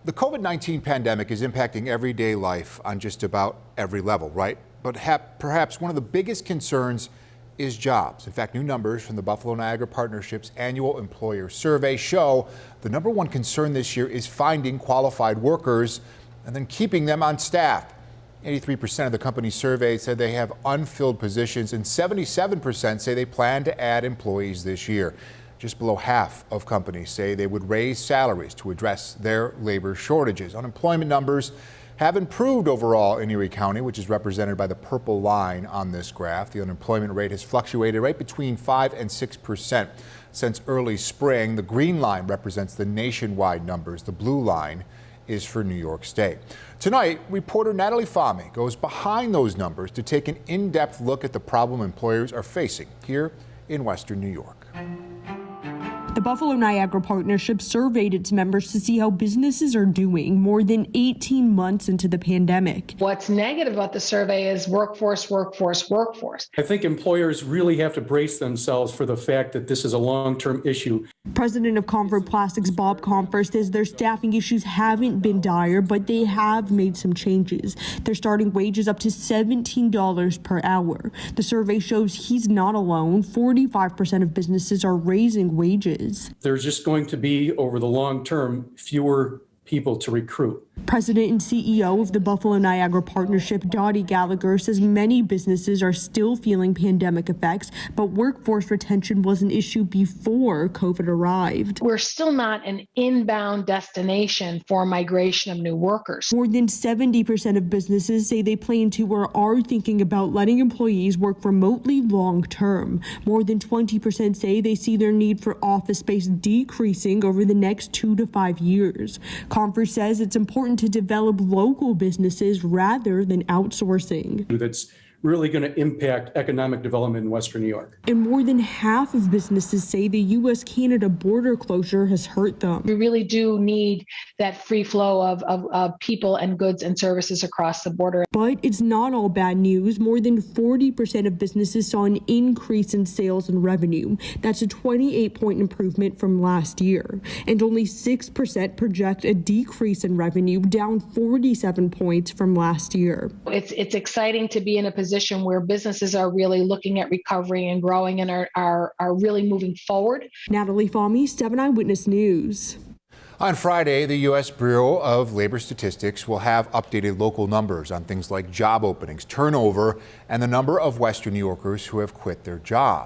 The COVID-19 pandemic is impacting everyday life on just about every level, right? But perhaps one of the biggest concerns is jobs. In fact, new numbers from the Buffalo-Niagara Partnership's annual employer survey show the number one concern this year is finding qualified workers and then keeping them on staff. 83% of the companies surveyed said they have unfilled positions, and 77% say they plan to add employees this year. Just below half of companies say they would raise salaries to address their labor shortages. Unemployment numbers have improved overall in Erie County, which is represented by the purple line on this graph. The unemployment rate has fluctuated right between 5 and 6% since early spring. The green line represents the nationwide numbers. The blue line is for New York State. Tonight, reporter Natalie Fahmy goes behind those numbers to take an in-depth look at the problem employers are facing here in Western New York. The Buffalo-Niagara Partnership surveyed its members to see how businesses are doing more than 18 months into the pandemic. What's negative about the survey is workforce. I think employers really have to brace themselves for the fact that this is a long-term issue. President of Comfort Plastics, Bob Comfort, says their staffing issues haven't been dire, but they have made some changes. They're starting wages up to $17 per hour. The survey shows he's not alone. 45% of businesses are raising wages. There's just going to be, over the long term, fewer people to recruit. President and CEO of the Buffalo-Niagara Partnership, Dottie Gallagher, says many businesses are still feeling pandemic effects, but workforce retention was an issue before COVID arrived. We're still not an inbound destination for migration of new workers. More than 70% of businesses say they plan to or are thinking about letting employees work remotely long term. More than 20% say they see their need for office space decreasing over the next 2 to 5 years. Comfort says it's important to develop local businesses rather than outsourcing. That's really going to impact economic development in Western New York. And more than half of businesses say the U.S.-Canada border closure has hurt them. We really do need that free flow of people and goods and services across the border. But it's not all bad news. More than 40% of businesses saw an increase in sales and revenue. That's a 28-point improvement from last year. And only 6% project a decrease in revenue, down 47 points from last year. It's exciting to be in a position where businesses are really looking at recovery and growing and are really moving forward. Natalie Fahmy, 7 Eyewitness News. On Friday, the U.S. Bureau of Labor Statistics will have updated local numbers on things like job openings, turnover, and the number of Western New Yorkers who have quit their jobs.